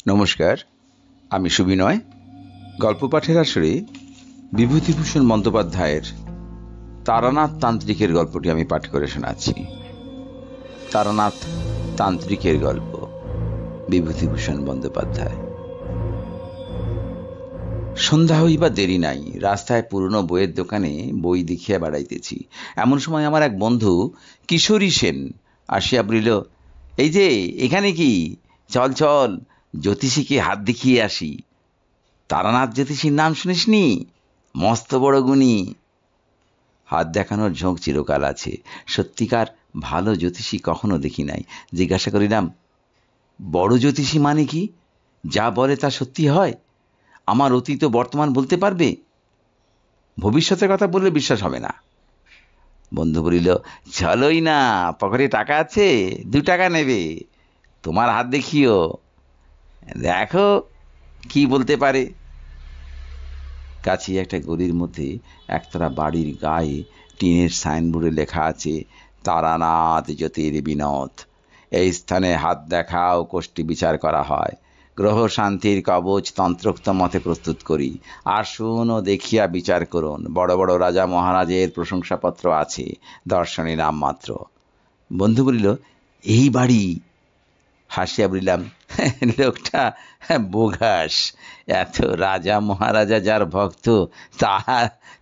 নমস্কার, আমি সুবিনয়। গল্প পাঠের আসরে বিভূতিভূষণ বন্দ্যোপাধ্যায়ের তারানাথ তান্ত্রিকের গল্পটি আমি পাঠ করে শোনাচ্ছি। তারানাথ তান্ত্রিকের গল্প, বিভূতিভূষণ বন্দ্যোপাধ্যায়। সন্ধ্যা হইবা দেরি নাই, রাস্তায় পুরনো বইয়ের দোকানে বই দেখিয়া বেড়াইতেছি। এমন সময় আমার এক বন্ধু কিশোরী সেন আসিয়া বলিল, এই যে এখানে কি, চল চল জ্যোতিষীকে হাত দেখিয়ে আসি। তারানাথ জ্যোতিষীর নাম শুনিসনি? মস্ত বড় গুণী। হাত দেখানোর ঝোঁক চিরকাল আছে, সত্যিকার ভালো জ্যোতিষী কখনো দেখি নাই। জিজ্ঞাসা করিলাম, বড় জ্যোতিষী মানে কি? যা বলে তা সত্যি হয়? আমার অতীত বর্তমান বলতে পারবে? ভবিষ্যতের কথা বললে বিশ্বাস হবে না। বন্ধু বলিল, চলোই না, পকেটে টাকা আছে, 2 টাকা নেবে, তোমার হাত দেখিও, দেখো কি বলতে পারে। কাছে একটা গলির মধ্যে একতলা বাড়ির গায়ে টিনের সাইনবোর্ডে লেখা আছে, তারানাথ জ্যোতির্বিনোদ। এই স্থানে হাত দেখা ও কোষ্ঠী বিচার করা হয়। গ্রহ শান্তির কবচ তন্ত্রোক্ত মতে প্রস্তুত করি। আসুন ও দেখিয়া বিচার করুন। বড় বড় রাজা মহারাজের প্রশংসাপত্র আছে, দর্শনী নাম মাত্র। বন্ধু বলিল, এই বাড়ি? হাসিয়া বলিলাম, লোকটা বোগাস। এত রাজা মহারাজা যার ভক্ত,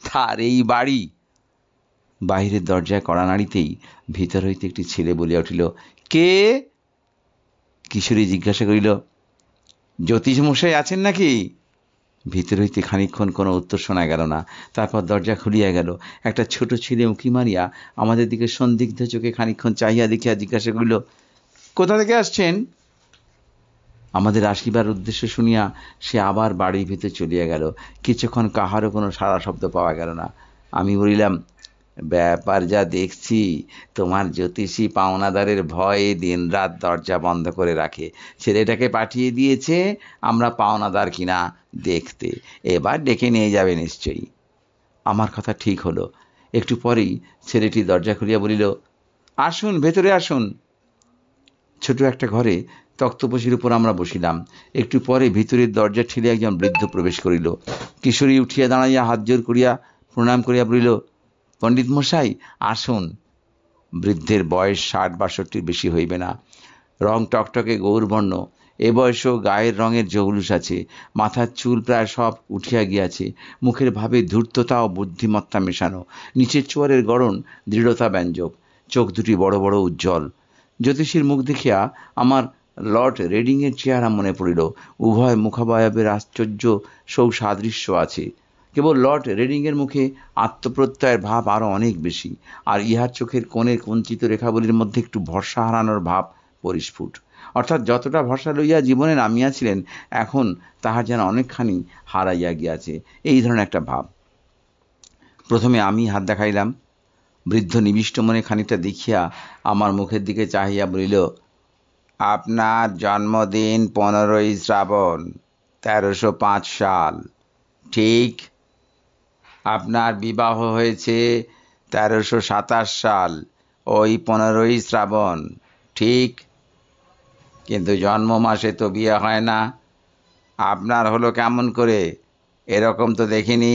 তার এই বাড়ি? বাহিরের দরজায় কড়া নাড়িতেই ভিতর হইতে একটি ছেলে বলিয়া উঠিল, কে? কিশোরী জিজ্ঞাসা করিল, জ্যোতিষ মশাই আছেন নাকি? ভিতর হইতে খানিকক্ষণ কোনো উত্তর শোনা গেল না। তারপর দরজা খুলিয়া গেল। একটা ছোট ছেলে উঁকি মারিয়া আমাদের দিকে সন্দিগ্ধ চোখে খানিকক্ষণ চাহিয়া দেখিয়া জিজ্ঞাসা করিল, কোথা থেকে আসছেন? আমাদের আসিবার উদ্দেশ্য শুনিয়া সে আবার বাড়ির ভিতর চলিয়া গেল। কিছুক্ষণ কাহারও কোনো সাড়া শব্দ পাওয়া গেল না। আমি বলিলাম, ব্যাপার যা দেখছি, তোমার জ্যোতিষী পাওনাদারের ভয়ে দিনরাত দরজা বন্ধ করে রাখে। ছেলেটাকে পাঠিয়ে দিয়েছে আমরা পাওনাদার কিনা দেখতে। এবার ডেকে নিয়ে যাবে নিশ্চয়ই। আমার কথা ঠিক হলো। একটু পরেই ছেলেটি দরজা খুলিয়া বলিল, আসুন, ভেতরে আসুন। ছোট একটা ঘরে তক্তপোষের উপর আমরা বসিলাম। একটু পরে ভিতরের দরজা ঠেলে একজন বৃদ্ধ প্রবেশ করিল। কিশোরী উঠিয়া দাঁড়াইয়া হাত জোর করিয়া প্রণাম করিয়া বলিল, পণ্ডিত মশাই আসুন। বৃদ্ধের বয়স 60-62 বেশি হইবে না। রং টকটকে গৌরবর্ণ। এ বয়সেও গায়ের রঙের জৌলুস আছে। মাথার চুল প্রায় সব উঠিয়া গিয়াছে। মুখের ভাবে ধূর্ততা ও বুদ্ধিমত্তা মেশানো। নিচের চোয়ারের গড়ন দৃঢ়তা ব্যঞ্জক। চোখ দুটি বড় বড় উজ্জ্বল। জ্যোতিষীর মুখ দেখিয়া আমার লর্ড রেডিংয়ের চেহারা মনে পড়িল। উভয় মুখাবয়বের আশ্চর্য সৌসাদৃশ্য আছে। কেবল লর্ড রেডিংয়ের মুখে আত্মপ্রত্যয়ের ভাব আরও অনেক বেশি, আর ইহার চোখের কোণের কুঞ্চিত রেখাবলির মধ্যে একটু ভরসা হারানোর ভাব পরিস্ফুট। অর্থাৎ যতটা ভরসা লইয়া জীবনে নামিয়াছিলেন, এখন তাহার যেন অনেকখানি হারাইয়া গিয়াছে, এই ধরনের একটা ভাব। প্রথমে আমি হাত দেখাইলাম। বৃদ্ধ নিবিষ্ট মনে খানিকটা দেখিয়া আমার মুখের দিকে চাহিয়া বলিল, আপনার জন্মদিন 15ই শ্রাবণ, 1305 সাল, ঠিক? আপনার বিবাহ হয়েছে 1327 সাল, ওই 15ই শ্রাবণ, ঠিক? কিন্তু জন্ম মাসে তো বিয়ে হয় না। আপনার হলো কেমন করে? এরকম তো দেখিনি।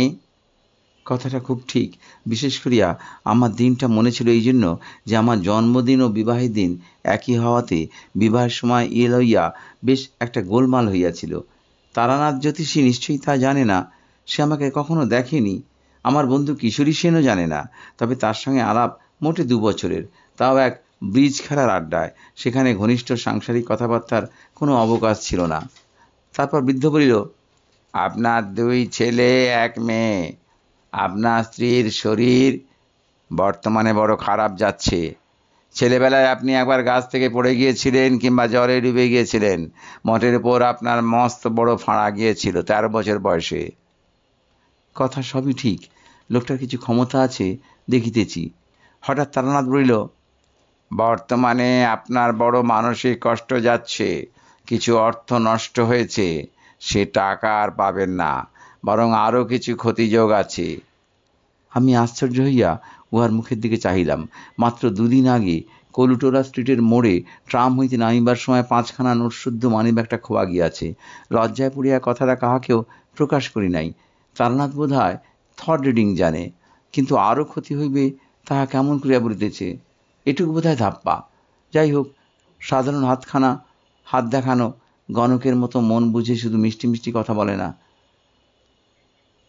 কথাটা খুব ঠিক। বিশেষ করিয়া আমার দিনটা মনে ছিল এই জন্য যে আমার জন্মদিন ও বিবাহের দিন একই হওয়াতে বিবাহের সময় এ লইয়া বেশ একটা গোলমাল হইয়াছিল। তারানাথ জ্যোতিষী নিশ্চয়ই তা জানে না। সে আমাকে কখনো দেখেনি। আমার বন্ধু কিশোরী সেনও জানে না। তবে তার সঙ্গে আলাপ মোটে 2 বছরের, তাও এক ব্রিজ খেলার আড্ডায়। সেখানে ঘনিষ্ঠ সাংসারিক কথাবার্তার কোনো অবকাশ ছিল না। তারপর বৃদ্ধ বলিল, আপনার 2 ছেলে 1 মেয়ে। আপনার স্ত্রীর শরীর বর্তমানে বড় খারাপ যাচ্ছে। ছেলেবেলায় আপনি একবার গাছ থেকে পড়ে গিয়েছিলেন কিংবা জলে ডুবে গিয়েছিলেন। মঠের উপর আপনার মস্ত বড় ফাঁড়া গিয়েছিল 13 বছর বয়সে। কথা সবই ঠিক। লোকটার কিছু ক্ষমতা আছে দেখিতেছি। হঠাৎ তারানাথ বলিল, বর্তমানে আপনার বড় মানসিক কষ্ট যাচ্ছে, কিছু অর্থ নষ্ট হয়েছে, সে টাকা আর পাবেন না, বরং আরও কিছু ক্ষতিযোগ আছে। আমি আশ্চর্য হইয়া উহার মুখের দিকে চাহিলাম। মাত্র 2 দিন আগে কলুটোলা স্ট্রিটের মোড়ে ট্রাম হইতে নামিবার সময় 5খানা নোটশুদ্ধ মানিব্যাগটা খোয়া গিয়াছে। লজ্জায় পড়িয়া কথাটা কাহাকেও প্রকাশ করি নাই। তারানাথ বোধ হয় থর্ড রিডিং জানে, কিন্তু আরও ক্ষতি হইবে তাহা কেমন করিয়া বলিতেছে। এটুকু বোধ হয় ধাপ্পা। যাই হোক, সাধারণ হাত দেখানো গণকের মতো মন বুঝে শুধু মিষ্টি মিষ্টি কথা বলে না।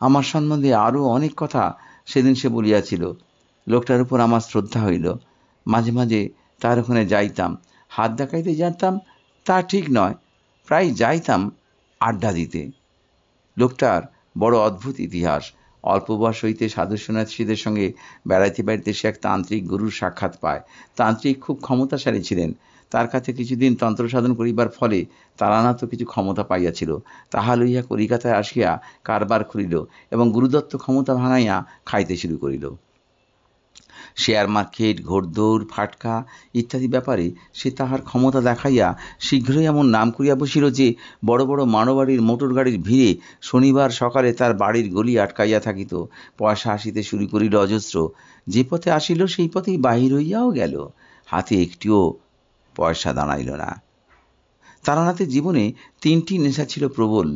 আমার সম্বন্ধে আরও অনেক কথা সেদিন সে বলিয়াছিল। লোকটার উপর আমার শ্রদ্ধা হইল। মাঝে মাঝে তার ওখানে যাইতাম, হাত দেখাইতে জানতাম তা ঠিক নয়, প্রায় যাইতাম আড্ডা দিতে। লোকটার বড় অদ্ভুত ইতিহাস। অল্প বয়স হইতে সাধু সন্ন্যাসীদের সঙ্গে বেড়াইতে বেড়াইতে সে এক তান্ত্রিক গুরুর সাক্ষাৎ পায়। তান্ত্রিক খুব ক্ষমতাশালী ছিলেন। তার কাছে কিছুদিন তন্ত্র সাধন করিবার ফলে তারানাথও কিছু ক্ষমতা পাইয়াছিল। তাহা লইয়া কলিকাতায় আসিয়া কারবার খুলিল এবং গুরুদত্ত ক্ষমতা ভাঙাইয়া খাইতে শুরু করিল। শেয়ার মার্কেট, ঘোড়দৌড়, ফাটকা ইত্যাদি ব্যাপারে সে তাহার ক্ষমতা দেখাইয়া শীঘ্রই এমন নাম করিয়া বসিল যে বড় বড় মারোয়াড়ির মোটর গাড়ির ভিড়ে শনিবার সকালে তার বাড়ির গলি আটকাইয়া থাকিত। পয়সা আসিতে শুরু করিল অজস্র। যে পথে আসিল সেই পথেই বাহির হইয়াও গেল। হাতে একটিও পয়সা দাঁড়াইল না। তারানাথের জীবনে 3টি নেশা ছিল প্রবল: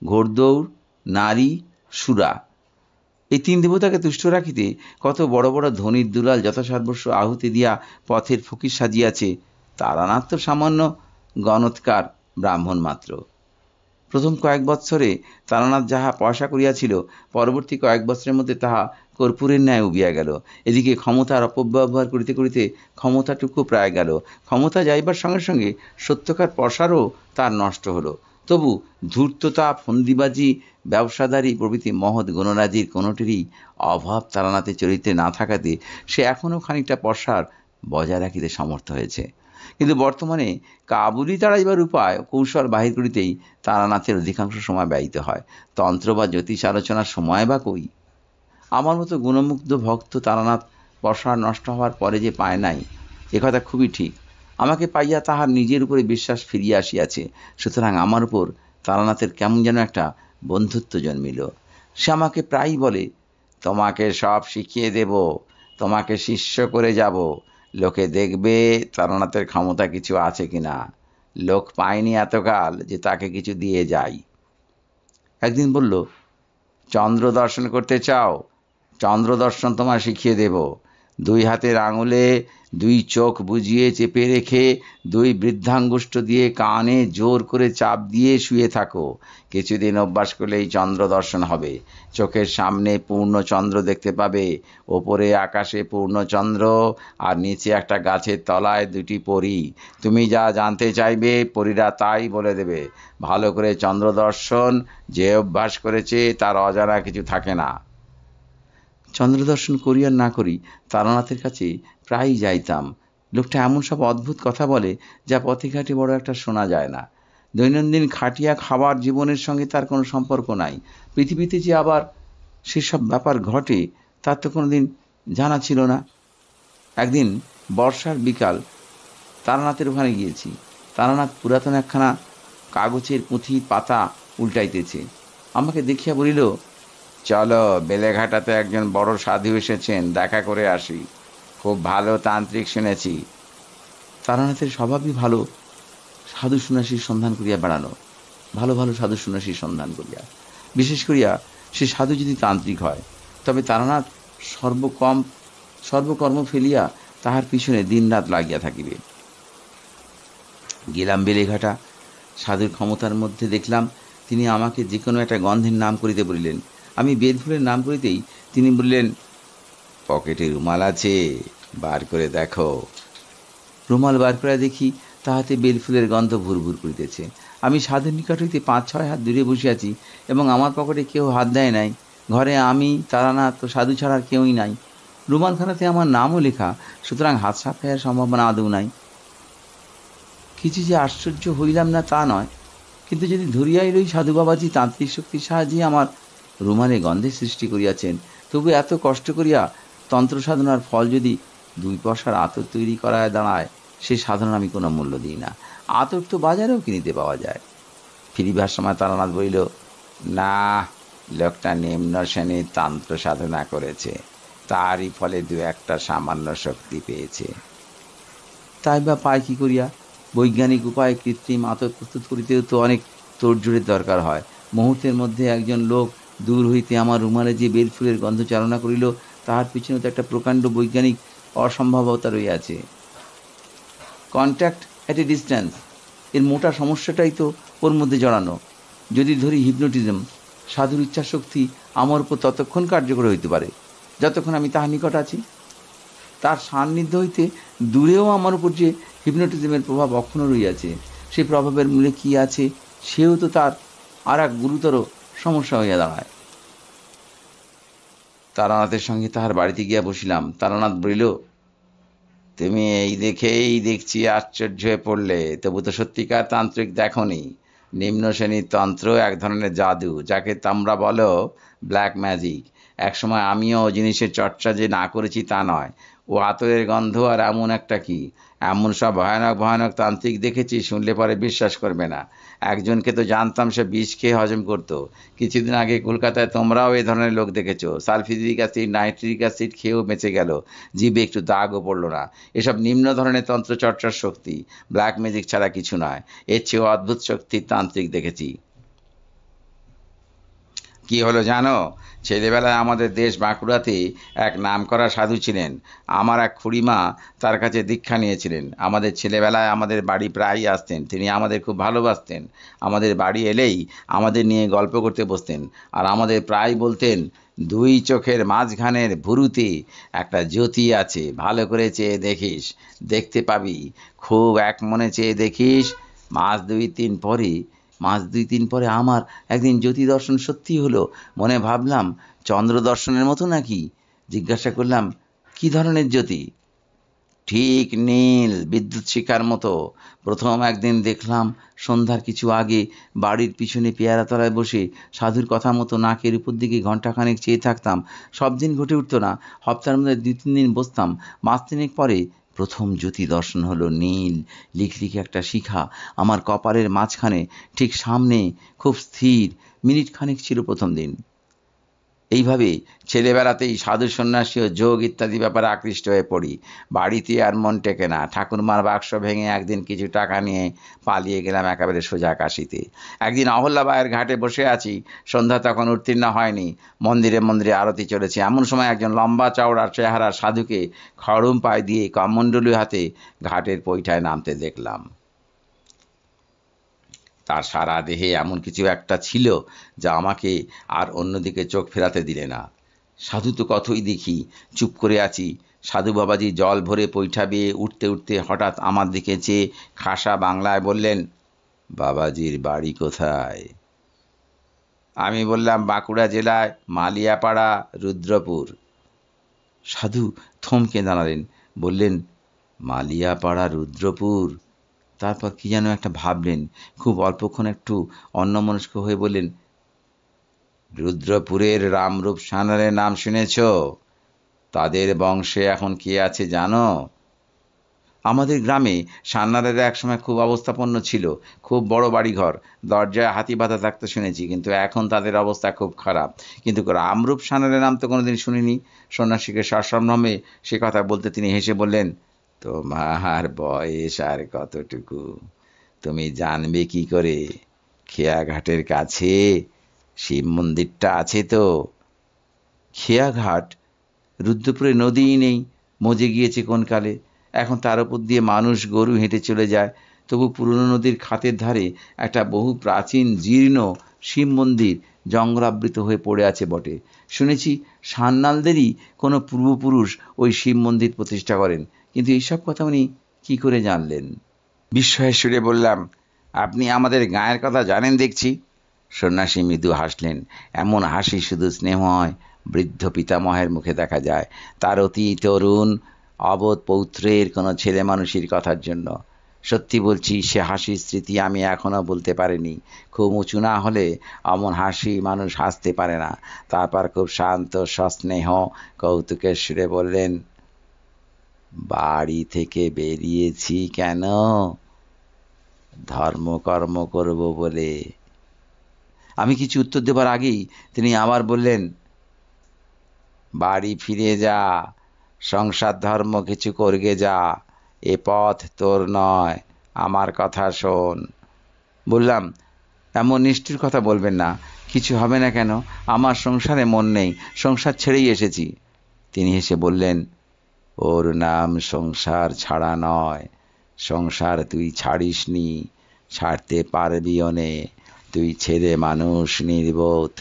ঘোড়দৌড়, নারী, সুরা। এই 3 দেবতাকে তুষ্ট রাখিতে কত বড় বড় ধনির দুলাল যথাসর্বস্ব আহুতি দিয়া পথের ফকির সাজিয়াছে। তারানাথ তো সামান্য গণৎকার ব্রাহ্মণ মাত্র। প্রথম কয়েক বৎসরে তারানাথ যাহা পয়সা করিয়াছিল, পরবর্তী কয়েক বৎসরের মধ্যে তাহা কর্পূরের ন্যায় উবিয়া গেল। এদিকে ক্ষমতার অপব্যবহার করিতে করিতে ক্ষমতাটুকু প্রায় গেল। ক্ষমতা যাইবার সঙ্গে সঙ্গে সত্যকার পয়সারও তার নষ্ট হল। তবু ধূর্ততা, ফন্দিবাজি, ব্যবসাদারি প্রভৃতি মহৎ গুণরাজির কোনোটিরই অভাব তারানাথের চরিত্রে না থাকাতে সে এখনও খানিকটা পয়সার বজায় রাখিতে সমর্থ হয়েছে। কিন্তু বর্তমানে কাবুলি তাড়াইবার উপায় কৌশল বাহির করিতেই তারানাথের অধিকাংশ সময় ব্যয়িত হয়। তন্ত্র বা জ্যোতিষ আলোচনার সময় বা কই? আমার মতো গুণমুগ্ধ ভক্ত তারানাথ পয়সার নষ্ট হওয়ার পরে যে পায় নাই, একথা খুবই ঠিক। আমাকে পাইয়া তাহার নিজের উপরে বিশ্বাস ফিরিয়া আসিয়াছে। সুতরাং আমার উপর তারানাথের কেমন যেন একটা বন্ধুত্ব জন্মিল। সে আমাকে প্রায়ই বলে, তোমাকে সব শিখিয়ে দেব, তোমাকে শিষ্য করে যাব, লোকে দেখবে তারানাথের ক্ষমতা কিছু আছে কিনা। লোক পায়নি এতকাল যে তাকে কিছু দিয়ে যাই। একদিন বলল, চন্দ্র দর্শন করতে চাও? চন্দ্র দর্শন তোমায় শিখিয়ে দেব। 2 হাতের আঙুলে 2 চোখ বুজিয়ে চেপে রেখে 2 বৃদ্ধাঙ্গুষ্ঠ দিয়ে কানে জোর করে চাপ দিয়ে শুয়ে থাকো। কিছুদিন অভ্যাস করলেই চন্দ্র দর্শন হবে। চোখের সামনে পূর্ণ চন্দ্র দেখতে পাবে। ওপরে আকাশে পূর্ণ চন্দ্র, আর নিচে একটা গাছের তলায় 2টি পরী। তুমি যা জানতে চাইবে পরীরা তাই বলে দেবে। ভালো করে চন্দ্র দর্শন যে অভ্যাস করেছে তার অজানা কিছু থাকে না। চন্দ্রদর্শন করি আর না করি তারানাথের কাছে প্রায়ই যাইতাম। লোকটা এমন সব অদ্ভুত কথা বলে যা পথে ঘাটে বড় একটা শোনা যায় না। দৈনন্দিন খাটিয়া খাবার জীবনের সঙ্গে তার কোনো সম্পর্ক নাই। পৃথিবীতে যে আবার সেসব ব্যাপার ঘটে তার তো কোনোদিন জানা ছিল না। একদিন বর্ষার বিকাল তারানাথের ওখানে গিয়েছি। তারানাথ পুরাতন একখানা কাগজের পুঁথির পাতা উল্টাইতেছে। আমাকে দেখিয়া বলিল, চলো, বেলেঘাটাতে একজন বড় সাধু এসেছেন, দেখা করে আসি। খুব ভালো তান্ত্রিক শুনেছি। তারানাথের স্বভাবই ভালো সাধু সন্ন্যাসীর সন্ধান করিয়া বেড়ানো, ভালো ভালো সাধু সন্ন্যাসীর সন্ধান করিয়া। বিশেষ করিয়া সে সাধু যদি তান্ত্রিক হয়, তবে তারানাথ সর্বকর্ম ফেলিয়া তাহার পিছনে দিন রাত লাগিয়া থাকিবে। গেলাম বেলেঘাটা। সাধুর ক্ষমতার মধ্যে দেখলাম তিনি আমাকে যে কোনো একটা গন্ধের নাম করিতে বলিলেন। আমি বেলফুলের নাম করিতেই তিনি বললেন, পকেটে রুমাল আছে, বার করে দেখো। রুমাল বার করে দেখি তাহাতে বেলফুলের গন্ধ ভুরভুর করিতেছে। আমি সাধুর নিকট হইতে 5-6 হাত দূরে বসিয়াছি এবং আমার পকেটে কেউ হাত দেয় নাই। ঘরে আমি, তারানাথ ও সাধু ছাড়া কেউই নাই। রুমালখানাতে আমার নামও লেখা, সুতরাং হাত সাফাইয়ের সম্ভাবনা আদৌ নাই। কিছু যে আশ্চর্য হইলাম না তা নয়, কিন্তু যদি ধরিয়াই লই সাধু বাবাজি তান্ত্রিক শক্তির সাহায্যে আমার রুমালে গন্ধের সৃষ্টি করিয়াছেন, তবু এত কষ্ট করিয়া তন্ত্র সাধনার ফল যদি 2 পয়সার আতর তৈরি করায় দাঁড়ায়, সে সাধনার আমি কোনো মূল্য দিই না। আতর তো বাজারেও কিনিতে পাওয়া যায়। ফিরিবার সময় তারানাথ বলিল, না, লোকটা নিম্ন শ্রেণীর তন্ত্র সাধনা করেছে, তারই ফলে 2-1টা সামান্য শক্তি পেয়েছে। তাই বা পায় কি করিয়া? বৈজ্ঞানিক উপায়ে কৃত্রিম আতর প্রস্তুত করিতেও তো অনেক তোড়জোড়ের দরকার হয়। মুহূর্তের মধ্যে একজন লোক দূর হইতে আমার রুমালে যে বেলফুলের গন্ধ চালনা করিল, তাহার পিছনে তো একটা প্রকাণ্ড বৈজ্ঞানিক অসম্ভবতা রইয়াছে। কন্ট্যাক্ট অ্যাট এ ডিস্ট্যান্স, এর মোটা সমস্যাটাই তো ওর মধ্যে জড়ানো। যদি ধরি হিপনোটিজম, সাধুর ইচ্ছাশক্তি আমার উপর ততক্ষণ কার্যকর হইতে পারে যতক্ষণ আমি তাহার নিকট আছি। তার সান্নিধ্য হইতে দূরেও আমার উপর যে হিপনোটিজমের প্রভাব অক্ষুণ্ণ রইয়াছে, সেই প্রভাবের মূলে কি আছে সেও তো তার আর এক গুরুতর সমস্যা হইয়া দাঁড়ায়। তারানাথের সঙ্গে তাহার বাড়িতে গিয়া বসিলাম। তারানাথ বলিল, তুমি এই দেখেই দেখছি আশ্চর্য হয়ে পড়লে, তবু তো সত্যিকার তান্ত্রিক দেখনি। নিম্ন শ্রেণীর তন্ত্র এক ধরনের জাদু, যাকে তোমরা বলো ব্ল্যাক ম্যাজিক। একসময় আমিও ও জিনিসের চর্চা যে না করেছি তা নয়। ও আতরের গন্ধ আর এমন একটা কি, এমন সব ভয়ানক ভয়ানক তান্ত্রিক দেখেছি, শুনলে পরে বিশ্বাস করবে না। একজনকে তো জানতাম, সে বিষ খেয়ে হজম করতো। কিছুদিন আগে কলকাতায় তোমরাও এই ধরনের লোক দেখেছো, সালফিউরিক অ্যাসিড নাইট্রিক অ্যাসিড খেয়েও বেঁচে গেল, জিভে একটু দাগও পড়লো না। এসব নিম্ন ধরনের তন্ত্রচর্চার শক্তি, ব্ল্যাক ম্যাজিক ছাড়া কিছু নয়। এর চেয়েও অদ্ভুত শক্তির তান্ত্রিক দেখেছি। কি হলো জানো? ছেলেবেলায় আমাদের দেশ বাঁকুড়াতে এক নামকরা সাধু ছিলেন। আমার এক খুড়িমা তার কাছে দীক্ষা নিয়েছিলেন। আমাদের ছেলেবেলায় আমাদের বাড়ি প্রায়ই আসতেন। তিনি আমাদের খুব ভালোবাসতেন। আমাদের বাড়ি এলেই আমাদের নিয়ে গল্প করতে বসতেন, আর আমাদের প্রায় বলতেন, দুই চোখের মাঝখানের ভুরুতে একটা জ্যোতি আছে, ভালো করে চেয়ে দেখিস, দেখতে পাবি। খুব এক মনে চেয়ে দেখিস। মাস দুই তিন পরে আমার একদিন জ্যোতি দর্শন সত্যি হলো। মনে ভাবলাম, চন্দ্র দর্শনের মতো নাকি? জিজ্ঞাসা করলাম, কি ধরনের জ্যোতি? ঠিক নীল, বিদ্যুৎ শিখার মতো। প্রথম একদিন দেখলাম সন্ধ্যার কিছু আগে বাড়ির পিছনে পেয়ারা তলায় বসে সাধুর কথা মতো নাকের উপর দিকে ঘণ্টাখানেক চেয়ে থাকতাম। সব দিন ঘটে উঠতো না, সপ্তাহের মধ্যে 2-3 দিন বসতাম। মাস তিনেক পরে প্রথম জ্যোতি দর্শন হলো। নীল লিকলিকে একটা শিখা আমার কপালের মাঝখানে, ঠিক সামনে, খুব স্থির। মিনিট খানেক ছিল প্রথম দিন। এইভাবে ছেলেবেলাতেই সাধু সন্ন্যাসী ও যোগ ইত্যাদি ব্যাপারে আকৃষ্ট হয়ে পড়ি। বাড়িতে আর মন টেকে না। ঠাকুরমার বাক্স ভেঙে একদিন কিছু টাকা নিয়ে পালিয়ে গেলাম একেবারে সোজা কাশিতে। একদিন অহল্যাবাইয়ের ঘাটে বসে আছি, সন্ধ্যা তখন উত্তীর্ণ হয়নি। মন্দিরে মন্দিরে আরতি চলেছে। এমন সময় একজন লম্বা চওড়া চেহারার সাধুকে খড়ম পায়ে দিয়ে কমণ্ডলু হাতে ঘাটের পৈঠায় নামতে দেখলাম। তার সারা দেহে এমন কিছু একটা ছিল যা আমাকে আর অন্যদিকে চোখ ফেরাতে দিলে না। সাধু তো কতই দেখি, চুপ করে আছি। সাধু বাবাজি জল ভরে পৈঠা বেয়ে উঠতে উঠতে হঠাৎ আমার দিকে চেয়ে খাসা বাংলায় বললেন, বাবাজির বাড়ি কোথায়? আমি বললাম, বাঁকুড়া জেলায় মালিয়াপাড়া, রুদ্রপুর। সাধু থমকে দাঁড়ালেন, বললেন, মালিয়াপাড়া, রুদ্রপুর। তারপর কি যেন একটা ভাবলেন। খুব অল্পক্ষণ একটু অন্যমনস্ক হয়ে বললেন, রুদ্রপুরের রামরূপ সান্যালের নাম শুনেছ? তাদের বংশে এখন কে আছে জানো? আমাদের গ্রামে সান্যালেরা একসময় খুব অবস্থাপন্ন ছিল। খুব বড় বাড়িঘর, দরজায় হাতি বাঁধা থাকতে শুনেছি, কিন্তু এখন তাদের অবস্থা খুব খারাপ। কিন্তু রামরূপ সান্যালের নাম তো কোনোদিন শুনিনি। সন্ন্যাসীকে সসম্ভ্রমে সে কথা বলতে তিনি হেসে বললেন, তোমার বয়স আর কতটুকু? তুমি জানবে কি করে? খেয়াঘাটের কাছে শিব মন্দিরটা আছে তো। খেয়াঘাট? রুদ্রপুরে নদীই নেই, মজে গিয়েছে কোন কালে। এখন তার উপর দিয়ে মানুষ গরু হেঁটে চলে যায়। তবু পুরনো নদীর খাতের ধারে একটা বহু প্রাচীন জীর্ণ শিব মন্দির জঙ্গলাবৃত হয়ে পড়ে আছে বটে। শুনেছি সান্যালদেরই কোনো পূর্বপুরুষ ওই শিব মন্দির প্রতিষ্ঠা করেন। কিন্তু এইসব কথা উনি কি করে জানলেন? বিস্ময়ের সুরে বললাম, আপনি আমাদের গাঁয়ের কথা জানেন দেখছি। সন্ন্যাসী মৃদু হাসলেন। এমন হাসি শুধু স্নেহময় বৃদ্ধ পিতামহের মুখে দেখা যায়, তার অতি তরুণ অবোধ পৌত্রের কোনো ছেলে মানুষের কথার জন্য। সত্যি বলছি, সে হাসির স্মৃতি আমি এখনো বলতে পারিনি। খুব উঁচু না হলে অমন হাসি মানুষ হাসতে পারে না। তারপর খুব শান্ত সস্নেহ কৌতুকের সুরে বললেন, বাড়ি থেকে বেরিয়েছি কেন? ধর্মকর্ম করব বলে। আমি কিছু উত্তর দেবার আগেই তিনি আবার বললেন, বাড়ি ফিরে যা, সংসার ধর্ম কিছু করগে যা। এ পথ তোর নয়, আমার কথা শোন। বললাম, এমন নিষ্ঠুর কথা বলবেন না, কিছু হবে না কেন? আমার সংসারে মন নেই, সংসার ছেড়েই এসেছি। তিনি হেসে বললেন, ওর নাম সংসার ছাড়া নয়, সংসার তুই ছাড়িসনি, ছাড়তে পারবিও নে। তুই ছেলে মানুষ, নির্বোধ,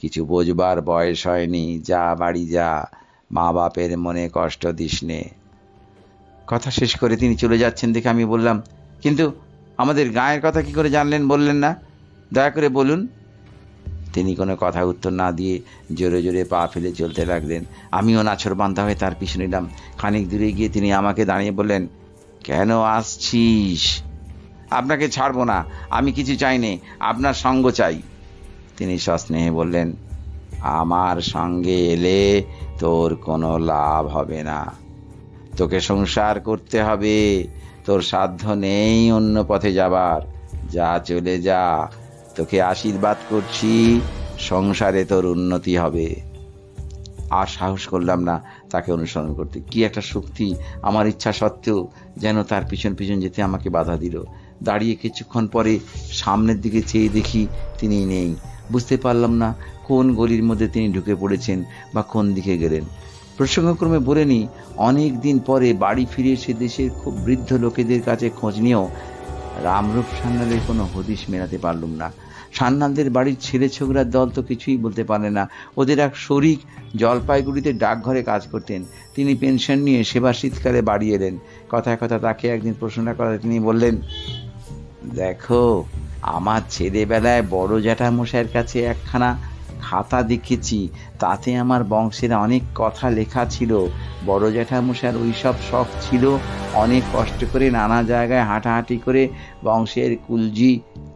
কিছু বোঝবার বয়স হয়নি, যা বাড়ি যা, মা বাপের মনে কষ্ট দিস নে। কথা শেষ করে তিনি চলে যাচ্ছেন দেখে আমি বললাম, কিন্তু আমাদের গায়ের কথা কি করে জানলেন, বললেন না? দয়া করে বলুন। তিনি কোনো কথা উত্তর না দিয়ে জোরে জোরে পা ফেলে চলতে লাগলেন। আমিও নাছোড়বান্দা হয়ে তার পিছু নিলাম। খানিক দূরে গিয়ে তিনি আমাকে দাঁড়িয়ে বললেন, কেন আসছিস? আপনাকে ছাড়বো না, আমি কিছু চাইনি, আপনার সঙ্গ চাই। তিনি সস্নেহে বললেন, আমার সঙ্গে এলে তোর কোনো লাভ হবে না, তোকে সংসার করতে হবে, তোর সাধ্য নেই অন্য পথে যাবার, যা চলে যা, তোকে আশীর্বাদ করছি, সংসারে তোর উন্নতি হবে। আর সাহস করলাম না তাকে অনুসরণ করতে। কি একটা শক্তি আমার ইচ্ছা সত্ত্বেও যেন তার পিছন পিছন যেতে আমাকে বাধা দিল। দাঁড়িয়ে কিছুক্ষণ পরে সামনের দিকে চেয়ে দেখি তিনি নেই। বুঝতে পারলাম না কোন গলির মধ্যে তিনি ঢুকে পড়েছেন বা কোন দিকে গেলেন। প্রসঙ্গক্রমে বলে নি, অনেক দিন পরে বাড়ি ফিরে এসে দেশের খুব বৃদ্ধ লোকেদের কাছে খোঁজ নিয়েও রামরূপ সান্যালের কোনো হদিশ মেলাতে পারলুম না। সান্যালদের বাড়ির ছেলে ছোকরার দল তো কিছুই বলতে পারে না। ওদের এক শরিক জলপাইগুড়িতে ডাকঘরে কাজ করতেন, তিনি পেনশন নিয়ে সেবা শীতকালে বাড়ি এলেন। কথায় কথা তাকে একদিন প্রশ্ন করাতে তিনি বললেন, দেখো, আমার ছেলেবেলায় বড় জ্যাঠামশাইয়ের কাছে একখানা খাতা দেখেছি, তাতে আমার বংশের অনেক কথা লেখা ছিল। বড় জ্যাঠামশাইয়ের ওই সব শখ ছিল, অনেক কষ্ট করে নানা জায়গায় হাঁটাহাঁটি করে বংশের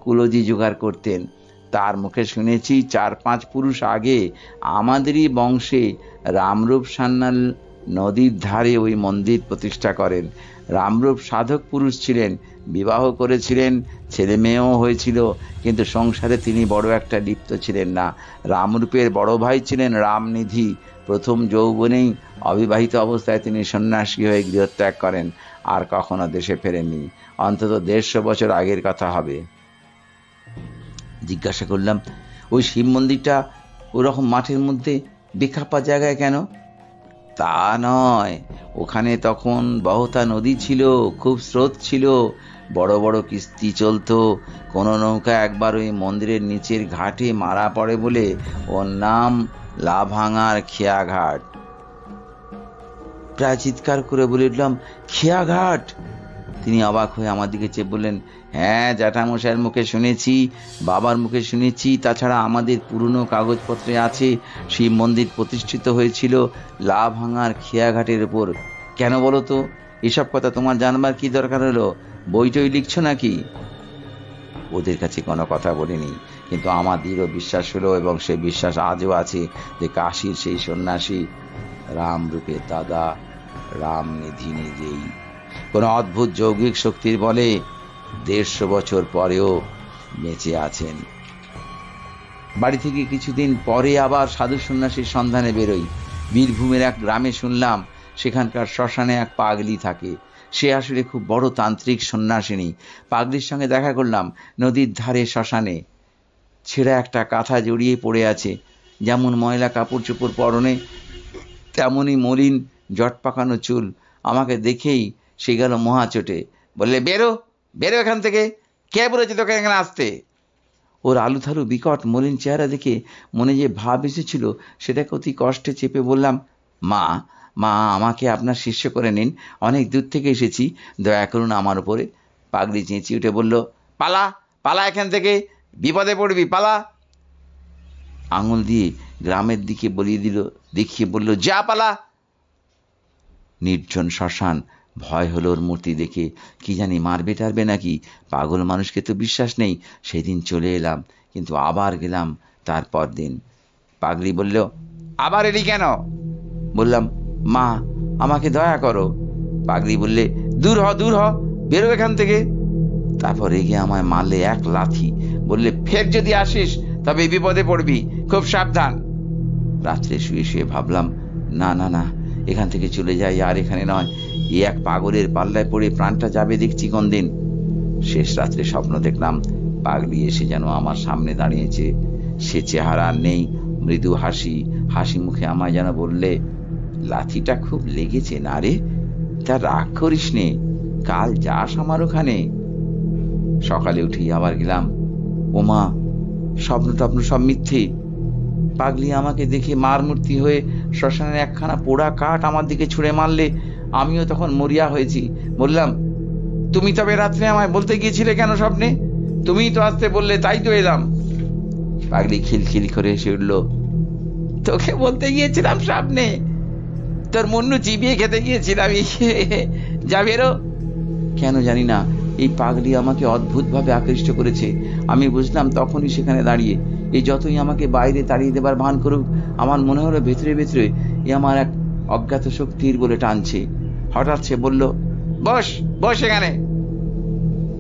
কুলজি জোগাড় করতেন। তার মুখে শুনেছি 4-5 পুরুষ আগে আমাদেরই বংশে রামরূপ সান্যাল নদীর ধারে ওই মন্দির প্রতিষ্ঠা করেন। রামরূপ সাধক পুরুষ ছিলেন, বিবাহ করেছিলেন, ছেলে মেয়েও হয়েছিল, কিন্তু সংসারে তিনি বড় একটা লিপ্ত ছিলেন না। রামরূপের বড় ভাই ছিলেন রামনিধি। প্রথম যৌবনেই অবিবাহিত অবস্থায় তিনি সন্ন্যাসী হয়ে গৃহত্যাগ করেন, আর কখনো দেশে ফেরেননি। অন্তত 150 বছর আগের কথা হবে। জিজ্ঞাসা করলাম, ওই শিব মন্দিরটা ওরকম মাঠের মধ্যে বেখাপ্পা জায়গায় কেন? তা নয়, ওখানে তখন বহতা নদী ছিল, খুব স্রোত ছিল, বড় বড় কিস্তি চলতো। কোনো নৌকা একবার ওই মন্দিরের নিচের ঘাটে মারা পড়ে বলে ওর নাম লাভাঙার খেয়াঘাট। প্রায় চিৎকার করে বলে উঠলাম, খেয়াঘাট? তিনি অবাক হয়ে আমার দিকে চেয়ে বললেন, হ্যাঁ, জ্যাঠামশাইয়ের মুখে শুনেছি, বাবার মুখে শুনেছি, তাছাড়া আমাদের পুরনো কাগজপত্রে আছে শিব মন্দির প্রতিষ্ঠিত হয়েছিল লাভাঙার খেয়াঘাটের উপর। কেন বলো তো? এসব কথা তোমার জানবার কি দরকার হলো? বইটই লিখছো নাকি? ওদের কাছে কোনো কথা বলিনি, কিন্তু আমার দৃঢ় বিশ্বাস হলো, এবং সে বিশ্বাস আজও আছে, যে কাশীর সেই সন্ন্যাসী রামরূপের দাদা রামনিধি নিজেই কোনো অদ্ভুত যৌগিক শক্তির বলে 150 বছর পরেও বেঁচে আছেন। বাড়ি থেকে কিছুদিন পরে আবার সাধু সন্ন্যাসীর সন্ধানে বেরোই। বীরভূমের এক গ্রামে শুনলাম সেখানকার শ্মশানে এক পাগলি থাকে। সে আসলে খুব বড় তান্ত্রিক সন্ন্যাসিনী। পাগলির সঙ্গে দেখা করলাম নদীর ধারে শ্মশানে। ছেঁড়া একটা কাঁথা জড়িয়ে পড়ে আছে, যেমন ময়লা কাপড় চোপড় পরনে, তেমনই মলিন জট পাকানো চুল। আমাকে দেখেই সে গেল মহাচোটে, বললে, বেরো বেরো এখান থেকে, কে বলেছে তোকে এখানে আসতে? ওর আলুথালু বিকট মলিন চেহারা দেখে মনে যে ভাব এসেছিল সেটাকে অতি কষ্টে চেপে বললাম, মা মা আমাকে আপনার শিষ্য করে নিন, অনেক দূর থেকে এসেছি, দয়া করুন আমার উপরে। পাগলি চেঁচিয়ে উঠে বলল, পালা পালা এখান থেকে, বিপদে পড়বি, পালা। আঙুল দিয়ে গ্রামের দিকে দেখিয়ে বলল, যা পালা। নির্জন শ্মশান, ভয় হলো ওর মূর্তি দেখে। কি জানি মারবে টারবে নাকি, পাগল মানুষকে তো বিশ্বাস নেই। সেদিন চলে এলাম, কিন্তু আবার গেলাম তারপর দিন। পাগলি বলল, আবার এলি কেন? বললাম, মা আমাকে দয়া করো। পাগলি বললে, দূর হ দূর হ, বেরো এখান থেকে। তারপর রেগে আমায় মারলে এক লাথি, বললে, ফের যদি আসিস তবে বিপদে পড়বি, খুব সাবধান। রাত্রে শুয়ে শুয়ে ভাবলাম, না না না, এখান থেকে চলে যাই, আর এখানে নয়। এক পাগলের পাল্লায় পড়ে প্রাণটা যাবে দেখছি কোন দিন। শেষ রাত্রে স্বপ্ন দেখলাম পাগলি এসে যেন আমার সামনে দাঁড়িয়েছে। সে চেহারা আর নেই, মৃদু হাসি, হাসি মুখে আমায় যেন বললে, লাথিটা খুব লেগেছে না রে, তা রাগ করিস নে, কাল যাস আমার ওখানে। সকালে উঠেই আবার গেলাম। ওমা, স্বপ্ন টপ্ন সব মিথ্যে। পাগলি আমাকে দেখে মার মূর্তি হয়ে শ্মশানের একখানা পোড়া কাঠ আমার দিকে ছুঁড়ে মারলে আমিও তখন মরিয়া হয়েছি। বললাম, তুমি তবে রাত্রে আমায় বলতে গিয়েছিলে কেন স্বপ্নে? তুমিই তো আসতে বললে, তাই তো এলাম। পাগলি খিলখিল করে এসে উঠল, তোকে বলতে গিয়েছিলাম স্বপ্নে, তোর মুন্নু চিবিয়ে খেতে গিয়েছিলাম। যা বেরো। কেন জানি না এই পাগলি আমাকে অদ্ভুত ভাবে আকৃষ্ট করেছে। আমি বুঝলাম তখনই সেখানে দাঁড়িয়ে। এই যতই আমাকে বাইরে তাড়িয়ে দেবার ভান করুক, আমার মনে হলো ভেতরে ভেতরে এ আমার এক অজ্ঞাত শক্তির বলে টানছে। হঠাৎ সে বলল, বস বস এখানে।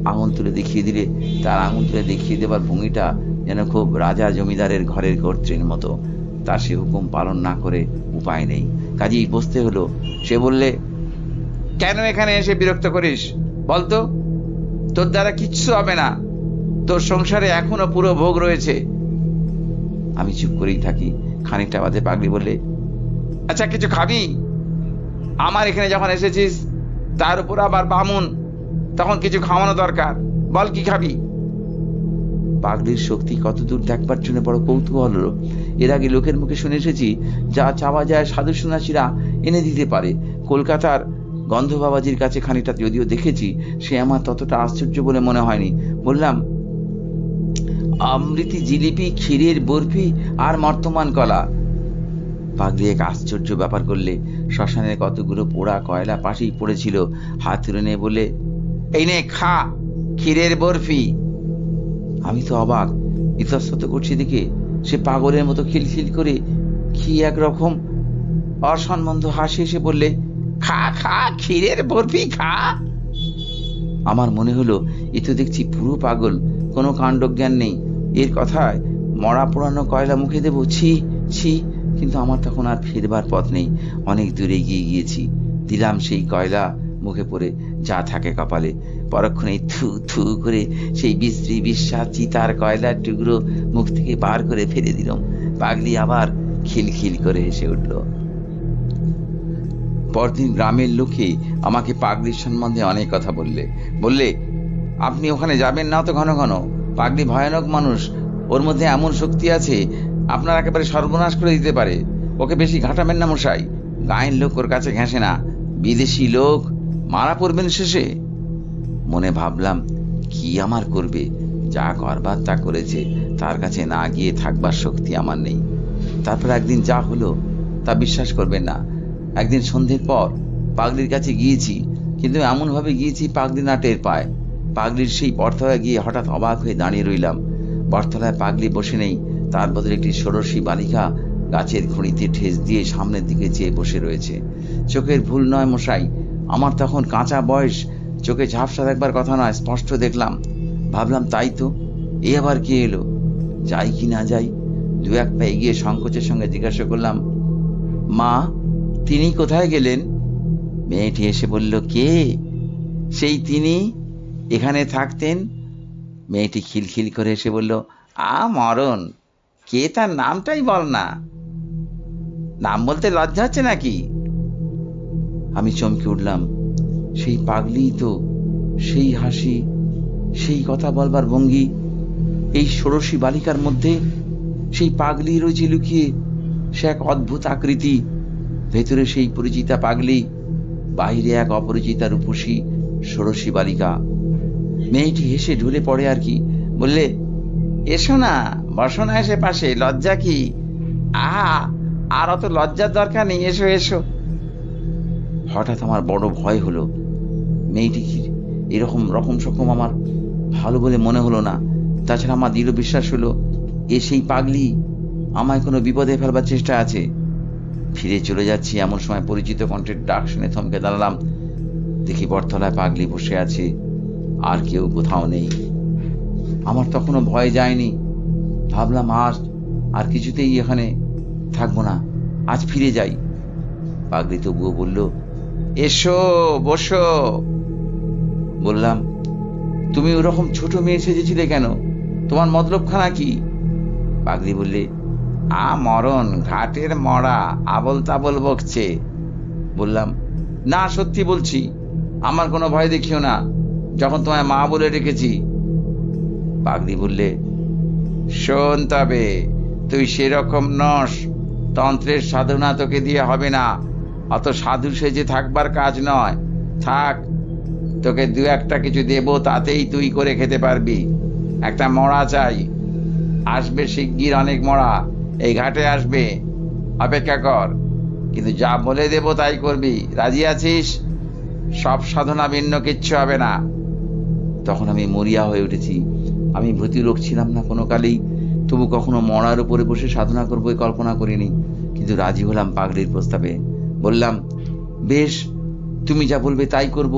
আঙুল তুলে দেখিয়ে দিলে তার আঙুল তুলে দেখিয়ে দেবার ভঙ্গিটা যেন খুব রাজা জমিদারের ঘরের কর্ত্রীর মতো। তার সে হুকুম পালন না করে উপায় নেই, কাজেই বসতে হলো। সে বললে, কেন এখানে এসে বিরক্ত করিস বলতো? তোর দ্বারা কিচ্ছু হবে না, তোর সংসারে এখনো পুরো ভোগ রয়েছে। আমি চুপ করেই থাকি। খানিকটা বাদে পাগলি বললে, আচ্ছা কিছু খাবি? আমার এখানে যখন এসেছিস, তার উপর আবার বামুন, তখন কিছু খাওয়ানো দরকার। বল কি খাবি? পাগলির শক্তি কতদূর দেখবার জন্য বড় কৌতূহল হলো। এর আগে লোকের মুখে শুনে এসেছি যা চাওয়া যায় সাধু সন্ন্যাসীরা এনে দিতে পারে। কলকাতার গন্ধ বাবাজির কাছে খানিকটা যদিও দেখেছি, সে আমার ততটা আশ্চর্য বলে মনে হয়নি। বললাম, অমৃতি, জিলিপি, ক্ষীরের বরফি আর মর্তমান কলা। পাগলি এক আশ্চর্য ব্যাপার করলে। শ্মশানের কতগুলো পোড়া কয়লা পাশেই পড়েছিল, হাত তুলে নিয়ে বলে, এই নে খা, ক্ষীরের বরফি। আমি তো অবাক, ইতস্তত করছি দেখে সে পাগলের মতো খিলখিল করে কি একরকম অসম্বন্ধ হাসি এসে বললে, খা খা, ক্ষীরের বরফি খা। আমার মনে হলো এ তো দেখছি পুরো পাগল, কোনো কাণ্ডজ্ঞান নেই। এর কথায় মরা পোড়ানো কয়লা মুখে দেবো, ছি ছি। কিন্তু আমার তখন আর ফিরবার পথ নেই, অনেক দূরে এগিয়ে গিয়েছি। দিলাম সেই কয়লা মুখে পড়ে, যা থাকে কপালে। পরক্ষণে থু থু করে সেই বিশ্রী বিশ্বাস চিতার কয়লার টুকরো মুখ থেকে বার করে ফেলে দিলাম। পাগলি আবার খিলখিল করে হেসে উঠল। পরদিন গ্রামের লোকে আমাকে পাগলির সম্বন্ধে অনেক কথা বললে, আপনি ওখানে যাবেন না তো ঘন ঘন, পাগলি ভয়ানক মানুষ, ওর মধ্যে এমন শক্তি আছে আপনার একেবারে সর্বনাশ করে দিতে পারে। ওকে বেশি ঘাটাবেন না মশাই, গায়ের লোক ওর কাছে ঘেঁষে না, বিদেশি লোক, মারা পড়বেন শেষে। মনে ভাবলাম, কি আমার করবে, যা করবার তা করেছে, তার কাছে না গিয়ে থাকবার শক্তি আমার নেই। তারপর একদিন যা হলো তা বিশ্বাস করবেন না। একদিন সন্ধ্যের পর পাগলির কাছে গিয়েছি, কিন্তু এমন ভাবে গিয়েছি পাগলি না টের পায়। পাগলির সেই বটতলায় গিয়ে হঠাৎ অবাক হয়ে দাঁড়িয়ে রইলাম। বটতলায় পাগলি বসে নেই, তার বদলে একটি ষোড়শী বালিকা গাছের খড়িতে ঠেস দিয়ে সামনের দিকে চেয়ে বসে রয়েছে। চোখের ভুল নয় মশাই, আমার তখন কাঁচা বয়স, চোখে ঝাপসা দেখবার কথা নয়, স্পষ্ট দেখলাম। ভাবলাম, তাই তো, এ আবার কে এলো? যাই কি না যাই। দু এক পা এগিয়ে সংকোচের সঙ্গে জিজ্ঞাসা করলাম, মা, তিনি কোথায় গেলেন? মেয়েটি এসে বলল, কে? সেই তিনি এখানে থাকতেন। মেয়েটি খিলখিল করে এসে বলল, মরণ, কে তার নামটাই বল না। নাম বলতে লজ্জা হচ্ছে নাকি? আমি চমকে উঠলাম। সেই পাগলি তো, সেই হাসি, সেই কথা বলবার ভঙ্গি, এই ষোড়শী বালিকার মধ্যে সেই পাগলি রয়েছে লুকিয়ে। সে এক অদ্ভুত আকৃতি, ভেতরে সেই পরিচিতা পাগলি, বাইরে এক অপরিচিতা রূপসী ষোড়শী বালিকা। মেয়েটি হেসে ঢুলে পড়ে আর কি, বললে, এসো না, বসো না এসে পাশে, লজ্জা কি? আর অত লজ্জার দরকার নেই, এসো এসো। হঠাৎ আমার বড় ভয় হলো। মেয়েটি এরকম রকম সকম আমার ভালো বলে মনে হলো না। তাছাড়া আমার দৃঢ় বিশ্বাস হলো এ সেই পাগলি, আমায় কোনো বিপদে ফেলবার চেষ্টা আছে। ফিরে চলে যাচ্ছি এমন সময় পরিচিত কণ্ঠের ডাক শুনে থমকে দাঁড়ালাম। দেখি বটতলায় পাগলি বসে আছে, আর কেউ কোথাও নেই। আমার তখনও ভয় যায়নি। ভাবলাম, আর কিছুতেই এখানে থাকবো না, আজ ফিরে যাই। পাগলি তবুও বলল, এসো, বসো। বললাম, তুমি ওরকম ছোট মেয়ে সেজেছিলে কেন? তোমার মতলবখানা কি? পাগলি বললে, মরণ, ঘাটের মরা, আবল তাবল বকছে। বললাম, না, সত্যি বলছি, আমার কোনো ভয় দেখিও না, যখন তোমায় মা বলে রেখেছি। পাগলি বললে, শোন, তবে তুই সেরকম নস, তন্ত্রের সাধনা তোকে দিয়ে হবে না, অত সাধু সেজে থাকবার কাজ নয়। থাক, তোকে দু একটা কিছু দেব, তাতেই তুই করে খেতে পারবি। একটা মরা চাই, আসবে শিগগির অনেক মরা, এই ঘাটে আসবে, অপেক্ষা কর। কিন্তু যা বলে দেব তাই করবি, রাজি আছিস? সব সাধনা ভিন্ন, কিচ্ছু হবে না। তখন আমি মরিয়া হয়ে উঠেছি। আমি ভূতি লোক ছিলাম না কোনো কালেই, তবু কখনো মরার উপরে বসে সাধনা করবো কল্পনা করিনি। কিন্তু রাজি হলাম পাগলির প্রস্তাবে। বললাম, বেশ, তুমি যা বলবে তাই করব,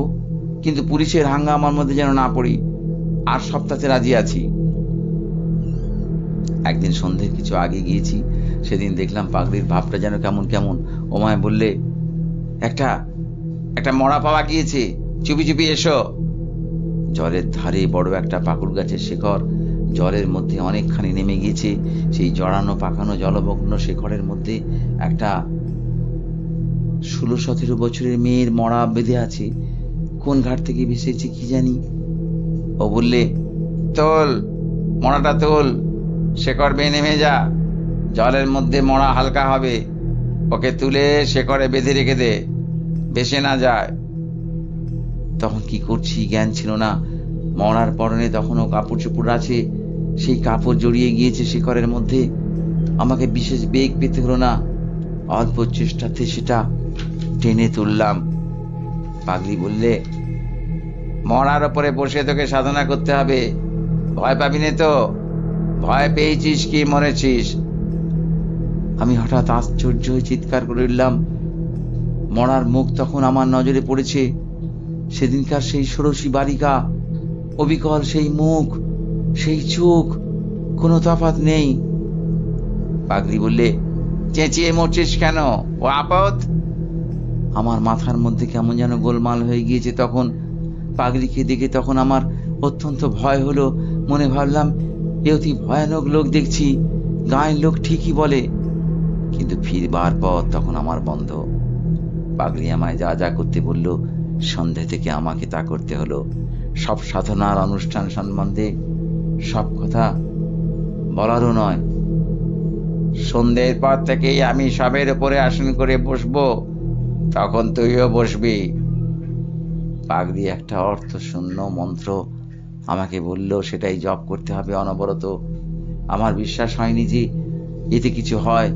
কিন্তু পুলিশের হাঙ্গামার মধ্যে যেন না পড়ি। আর সপ্তাহে রাজি আছি। একদিন সন্ধ্যের কিছু আগে গিয়েছি, সেদিন দেখলাম পাগলির ভাবটা যেন কেমন কেমন। ওমায় বললে, একটা একটা মরা পাওয়া গিয়েছে, চুপি চুপি এসো। জলের ধারে বড় একটা পাকুড় গাছের শেকড়, জলের মধ্যে অনেকখানি নেমে গিয়েছে। সেই জড়ানো পাকানো জলমগ্ন শেকড়ের মধ্যে একটা 16-17 বছরের মেয়ের মরা বেঁধে আছে। কোন ঘাট থেকে ভেসেছে কি জানি। ও বললে, তোল, মরাটা তোল, শেকড় বেয়ে নেমে যা, জলের মধ্যে মরা হালকা হবে, ওকে তুলে শেকড়ে বেঁধে রেখে দে, ভেসে না যায়। তখন কি করছি জ্ঞান ছিল না। মরার পরনে তখনও কাপড় চোপড় আছে, সেই কাপড় জড়িয়ে গিয়েছে শেকড়ের মধ্যে। আমাকে বিশেষ বেগ পেতে হলো না, অল্প চেষ্টাতে সেটা টেনে তুললাম। পাগলি বললে, মরার ওপরে বসে তোকে সাধনা করতে হবে, ভয় পাবি না তো? ভয় পেয়েছিস কি মরেছিস? আমি হঠাৎ আশ্চর্য হয়ে চিৎকার করে উঠলাম। মরার মুখ তখন আমার নজরে পড়েছে। সেদিনকার সেই ষোড়শী বালিকা, অবিকল সেই মুখ, সেই চোখ, কোনো তফাৎ নেই। পাগলি বললে, চেঁচিয়ে মরছিস কেন? ও আপদ। আমার মাথার মধ্যে কেমন যেন গোলমাল হয়ে গিয়েছে। তখন পাগলিকে দেখে তখন আমার অত্যন্ত ভয় হলো। মনে ভাবলাম, এ অতি ভয়ানক লোক দেখছি, গায়ের লোক ঠিকই বলে। কিন্তু ফিরবার পথ তখন আমার বন্ধ। পাগলি আমায় যা যা করতে বলল, সন্ধে থেকে আমাকে তা করতে হলো। সব সাধনার অনুষ্ঠান সম্বন্ধে সব কথা বলারও নয়। সন্ধ্যের পর থেকেই আমি সবের উপরে আসন করে বসবো, তখন তুইও বসবি। পাগলি একটা অর্থশূন্য মন্ত্র আমাকে বলল, সেটাই জপ করতে হবে অনবরত। আমার বিশ্বাস হয়নি যে এতে কিছু হয়।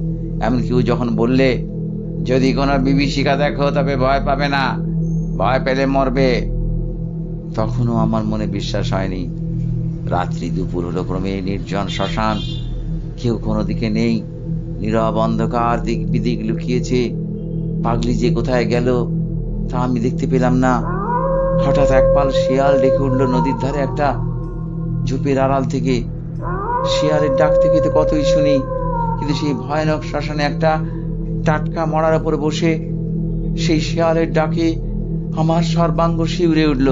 এমনকি ও যখন বললে, যদি কোনো বিভীষিকা দেখো তবে ভয় পাবে না, ভয় পেলে মরবে, তখনও আমার মনে বিশ্বাস হয়নি। রাত্রি দুপুর হলো ক্রমে, নির্জন শ্মশান, কেউ কোনো দিকে নেই, নীরব অন্ধকার, দিক বিদিক লুকিয়েছে। পাগলি যে কোথায় গেল তা আমি দেখতে পেলাম না। হঠাৎ একপাল শিয়াল ডেকে উঠল নদীর ধারে একটা ঝোপের আড়াল থেকে। শিয়ালের ডাক থেকে তো কতই শুনি, কিন্তু সেই ভয়ানক শ্মশানে একটা টাটকা মরার উপরে বসে সেই শিয়ালের ডাকে আমার সর্বাঙ্গ শিউরে উঠল।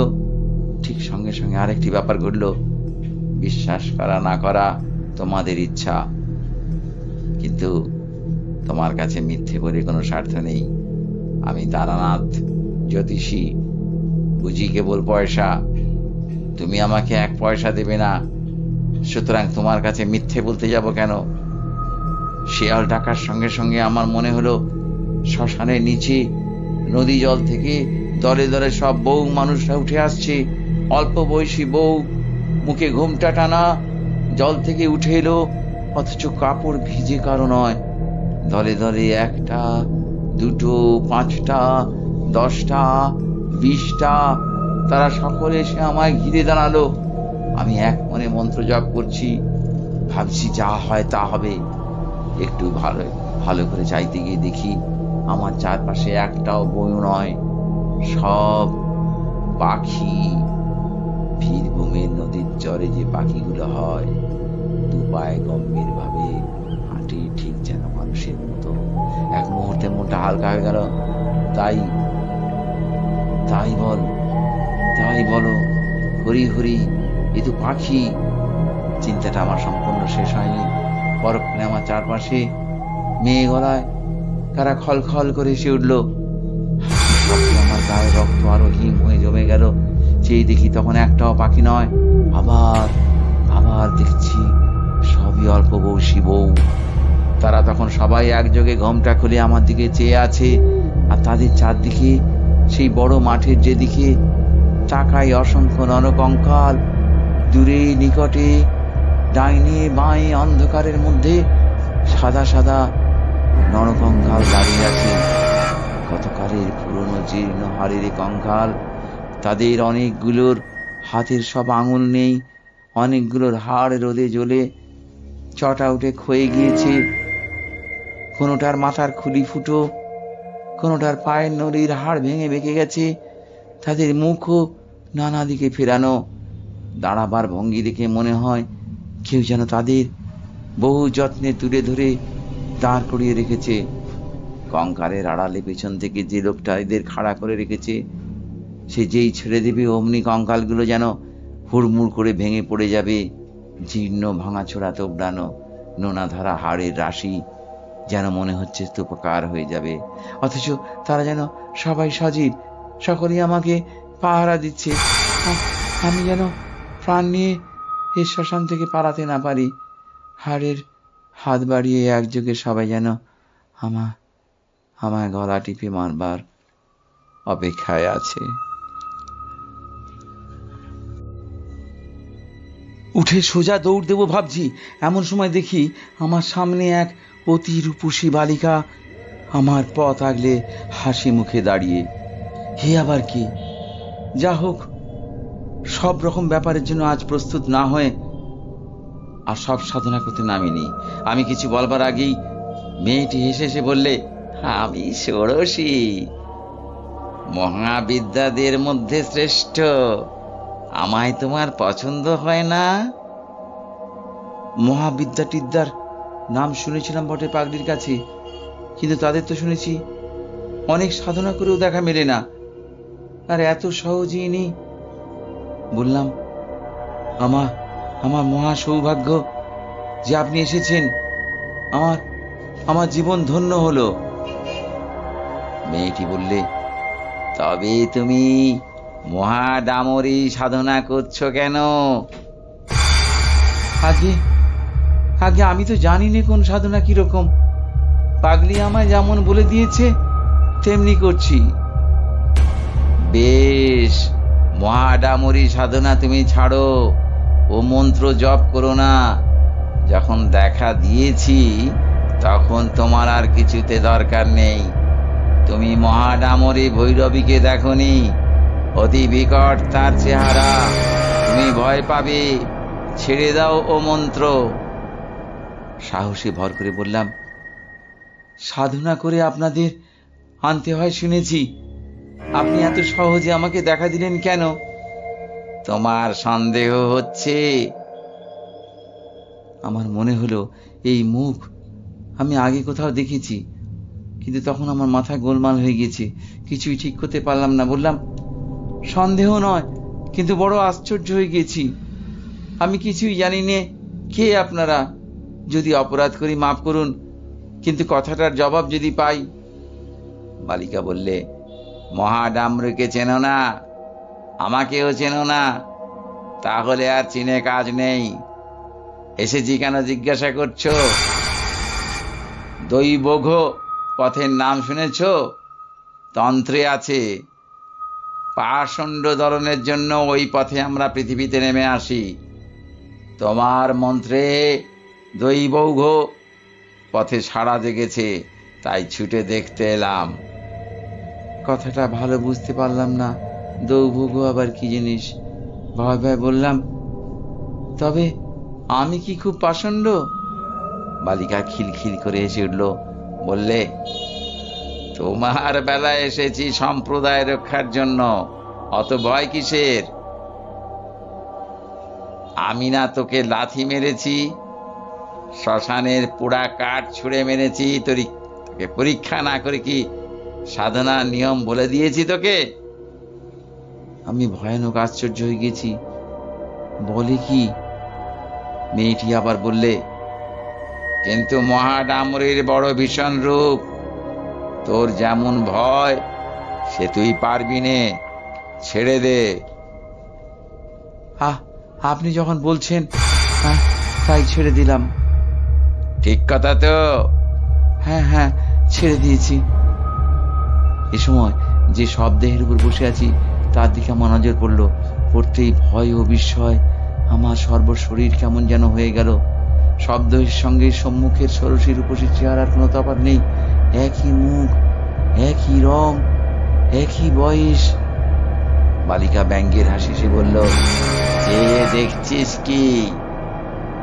ঠিক সঙ্গে সঙ্গে আরেকটি ব্যাপার ঘটল। বিশ্বাস করা না করা তোমাদের ইচ্ছা, কিন্তু তোমার কাছে মিথ্যে বলে কোনো স্বার্থ নেই। আমি তারানাথ, জ্যোতিষী, বুঝি কেবল পয়সা। তুমি আমাকে 1 পয়সা দেবে না, সুতরাং তোমার কাছে মিথ্যে বলতে যাব কেন? শিয়াল ডাকার সঙ্গে সঙ্গে আমার মনে হলো, শ্মশানের নিচে নদী জল থেকে দলে দলে সব বউ মানুষরা উঠে আসছে। অল্প বয়সী বউ, মুখে ঘোমটা টানা, জল থেকে উঠে এলো, অথচ কাপড় ভিজে কারো নয়। দলে দলে 1টা, 2টো, 5টা, 10টা, 20টা, তারা সকলে এসে আমায় ঘিরে দাঁড়ালো। আমি এক মনে মন্ত্র জপ করছি, ভাবছি যা হয় তা হবে। একটু ভালো ভালো করে চাইতে গিয়ে দেখি আমার চারপাশে একটাও বউ নয়, সব পাখি। বীরভূমের নদীর চরে যে পাখিগুলো হয়, 2 পায়ে গম্ভীর ভাবে হাঁটে, ঠিক যেন মানুষের মতো। এক মুহূর্তে মনটা হালকা হয়ে গেল। তাই তাই বলো, হরি হরি, এ তো পাখি। চিন্তাটা আমার সম্পূর্ণ শেষ হয়নি, পরক্ষণে আমার চারপাশে মেয়ে গলায় কারা খল খল করে এসে উঠল। আমার গায়ে রক্ত আরো হিম হয়ে জমে গেল। সেই দেখি তখন একটাও পাখি নয়, আবার দেখছি সবই অল্প বয়সী বউ। তারা তখন সবাই একযোগে ঘোমটা খুলে আমার দিকে চেয়ে আছে, আর তাদের চারদিকে সেই বড় মাঠের যেদিকে তাকাই অসংখ্য নরকঙ্কাল, দূরে নিকটে ডাইনে বাঁয়ে অন্ধকারের মধ্যে সাদা সাদা নরকঙ্কাল দাঁড়িয়ে আছে। গতকালের পুরনো জীর্ণ হাড়ের কঙ্কাল। তাদের অনেকগুলোর হাতের সব আঙুল নেই, অনেকগুলোর হাড় রোদে জ্বলে চটা উঠে ক্ষয়ে গিয়েছে। কোনোটার মাথার খুলি ফুটো, কোনোটার পায়ের নড়ির হাড় ভেঙে বেঁকে গেছে। তাদের মুখও নানা দিকে ফেরানো। দাঁড়াবার ভঙ্গি দেখে মনে হয় কেউ যেন তাদের বহু যত্নে তুলে ধরে দাঁড় করিয়ে রেখেছে। কঙ্কালের আড়ালে পেছন থেকে যে লোকটা এদের খাড়া করে রেখেছে, সে যেই ছেড়ে দেবে অমনি কঙ্কালগুলো যেন হুড়মুড় করে ভেঙে পড়ে যাবে। জীর্ণ ভাঙাচোরা তোবড়ানো নোনা ধরা হাড়ের রাশি যেন মনে হচ্ছে স্তূপাকার হয়ে যাবে। অথচ তারা যেন সবাই সজীব, সকলেই আমাকে পাহারা দিচ্ছে। আমি যেন প্রাণ নিয়ে এই শ্মশান থেকে পালাতে না পারি। হাড়ের হাত বাড়িয়ে একযোগে সবাই যেন আমায় গলা টিপে মারবার অপেক্ষায় আছে। উঠে সোজা দৌড় দেবো ভাবছি, এমন সময় দেখি আমার সামনে এক অতি রূপসী বালিকা আমার পথ আগলে হাসি মুখে দাঁড়িয়ে। হে আবার কি! যা হোক, সব রকম ব্যাপারের জন্য আজ প্রস্তুত না হয়ে আর সব সাধনা করতে নামিনি। আমি কিছু বলবার আগেই মেয়েটি হেসে হেসে বললে, আমি ষোড়শী, মহাবিদ্যাদের মধ্যে শ্রেষ্ঠ। আমায় তোমার পছন্দ হয় না? মহাবিদ্যাটিদ্যার নাম শুনেছিলাম বটে পাগড়ির কাছে, কিন্তু তাদের তো শুনেছি অনেক সাধনা করেও দেখা মেলে না, আর এত সহজেই নেই। বললাম, আমার মহা সৌভাগ্য যে আপনি এসেছেন। আমার জীবন ধন্য হলো। মেয়েটি বললে, তবে তুমি মহাডামরি সাধনা করছো কেন? আগে আমি তো জানি না কোন সাধনা কিরকম। পাগলি আমায় যেমন বলে দিয়েছে তেমনি করছি। বেশ, মহাডামরি সাধনা তুমি ছাড়ো, ও মন্ত্র জপ করো না। যখন দেখা দিয়েছি তখন তোমার আর কিছুতে দরকার নেই। তুমি মহাডামরি ভৈরবীকে দেখনি? অতি বিকট তার চেহারা, তুমি ভয় পাবে। ছেড়ে দাও ও মন্ত্র। সাহসে ভর করে বললাম, সাধনা করে আপনাদের আনতে হয় শুনেছি, আপনি এত সহজে আমাকে দেখা দিলেন কেন? তোমার সন্দেহ হচ্ছে? আমার মনে হলো এই মুখ আমি আগে কোথাও দেখেছি, কিন্তু তখন আমার মাথা গোলমাল হয়ে গেছে, কিছুই ঠিক করতে পারলাম না। বললাম, সন্দেহ নয়, কিন্তু বড় আশ্চর্য হয়ে গেছি। আমি কিছুই জানি নে কে আপনারা। যদি অপরাধ করি মাফ করুন, কিন্তু কথাটার জবাব যদি পাই। বালিকা বললে, মহাডামরুকে চেনো না? আমাকেও চেনো না? তাহলে আর চিনে কাজ নেই। এসেছি কেন জিজ্ঞাসা করছো? দৈবঘ পথের নাম শুনেছ? তন্ত্রে আছে, পাষণ্ড দলনের জন্য ওই পথে আমরা পৃথিবীতে নেমে আসি। তোমার মন্ত্রে দৈবঘ পথে সাড়া জেগেছে, তাই ছুটে দেখতে এলাম। কথাটা ভালো বুঝতে পারলাম না। দৈবঘ আবার কি জিনিস? ভয় ভয় বললাম, তবে আমি কি খুব পাষণ্ড? বালিকা খিলখিল করে এসে উঠল, বললে, তোমার বেলায় এসেছি সম্প্রদায় রক্ষার জন্য, অত ভয় কিসের? আমি না তোকে লাথি মেরেছি, শ্মশানের পোড়া কাঠ ছুঁড়ে মেরেছি, তোকে পরীক্ষা না করে কি সাধনার নিয়ম বলে দিয়েছি তোকে? আমি ভয়ানক আশ্চর্য হয়ে গেছি। বলে কি? মেয়েটি আবার বললে, কিন্তু মহাডামরের বড় ভীষণ রূপ, তোর যেমন ভয় সে তুই পারবি নে, ছেড়ে দে। আপনি যখন বলছেন তাই ছেড়ে দিলাম। ঠিক কথা তো? হ্যাঁ হ্যাঁ, ছেড়ে দিয়েছি। এ সময় যে শবদেহের উপর বসে আছি তার দিকে আমার নজর পড়ল। পড়তেই ভয় ও বিস্ময় আমার সর্বশরীর কেমন যেন হয়ে গেল। শবদেহের সঙ্গে সম্মুখের ষোড়শী রূপসী চেহারার কোনো তফাৎ নেই। একই মুখ, একই রং, একই বয়স। বালিকা ব্যঙ্গের হাসি সে বলল, যে দেখছিস কি?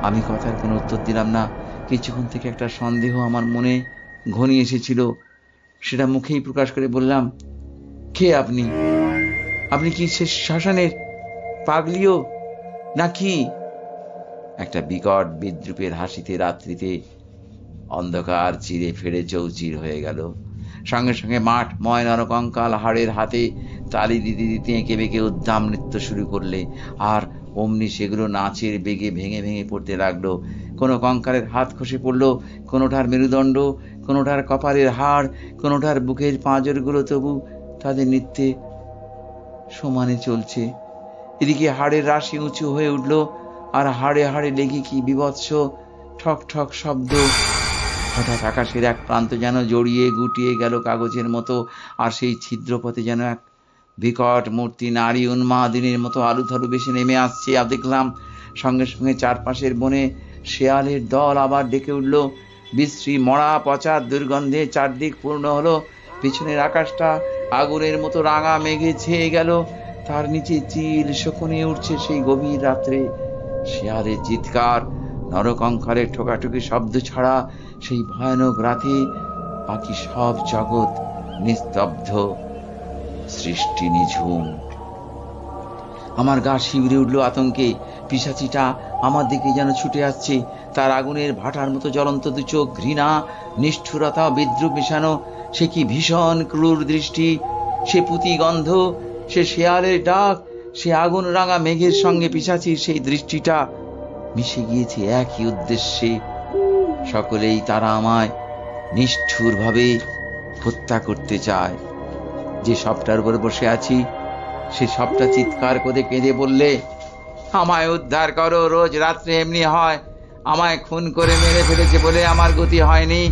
আমি কথার কোনো উত্তর দিলাম না। কিছুক্ষণ থেকে একটা সন্দেহ আমার মনে ঘনিয়ে এসেছিল, সেটা মুখেই প্রকাশ করে বললাম, কে আপনি? আপনি কি সে শ্মশানের পাগলিও নাকি? একটা বিকট বিদ্রুপের হাসিতে রাত্রিতে অন্ধকার চিরে ফেড়ে চৌচির হয়ে গেল। সঙ্গে সঙ্গে মাঠ ময় নরকঙ্কাল হাড়ের হাতে তালি দিতে দিতে এঁকে বেঁকে উদ্দাম নৃত্য শুরু করলে, আর অমনি সেগুলো নাচের বেগে ভেঙে ভেঙে পড়তে লাগলো। কোনো কঙ্কালের হাত খসে পড়লো, কোনোটার মেরুদণ্ড, কোনোটার কপালের হাড়, কোনোটার বুকের পাঁজরগুলো তবু তাদের নৃত্যে সমানে চলছে। এদিকে হাড়ের রাশি উঁচু হয়ে উঠল, আর হাড়ে হাড়ে লেগে কি বীভৎস ঠক ঠক শব্দ। হঠাৎ আকাশের এক প্রান্ত যেন জড়িয়ে গুটিয়ে গেল কাগজের মতো, আর সেই ছিদ্রপথে যেন এক বিকট মূর্তি নারী উন্মাদিনীর মতো আলুথালু বেশি নেমে আসছে। আর দেখলাম সঙ্গে সঙ্গে চারপাশের বনে শেয়ালের দল আবার ডেকে উঠল। বিশ্রী মরা পচার দুর্গন্ধে চারদিক পূর্ণ হলো। পিছনের আকাশটা আগুনের মতো রাঙা মেঘে ছেয়ে গেল। তার নিচে চিল শকুনে উঠছে সেই গভীর রাত্রে। শেয়ালের চিৎকার, নরকঙ্কালের ঠোকাঠুকি শব্দ ছাড়া সেই ভয়ানক রাতে বাকি সব জগৎ নিস্তব্ধ, সৃষ্টি নিঝুম। আমার গা শিউরে উঠল আতঙ্কে। পিশাচিটা আমার দিকে যেন ছুটে আসছে। তার আগুনের ভাটার মতো জ্বলন্ত দু চোখ, ঘৃণা, নিষ্ঠুরতা, বিদ্রুপ মেশানো। সে কি ভীষণ ক্রূর দৃষ্টি! সে পুঁতি গন্ধ, সে শেয়ালের ডাক, সে আগুন রাঙা মেঘের সঙ্গে পিশাচির সেই দৃষ্টিটা মিশে গিয়েছে একই উদ্দেশ্যে। সকলেই তারা আমায় নিষ্ঠুরভাবে হত্যা করতে চায়। যে সবটার উপর বসে আছি সে সবটা চিৎকার করে কেঁদে বললে, আমায় উদ্ধার করো, রোজ রাত্রে এমনি হয়। আমায় খুন করে মেরে ফেলেছে বলে আমার গতি হয়নি।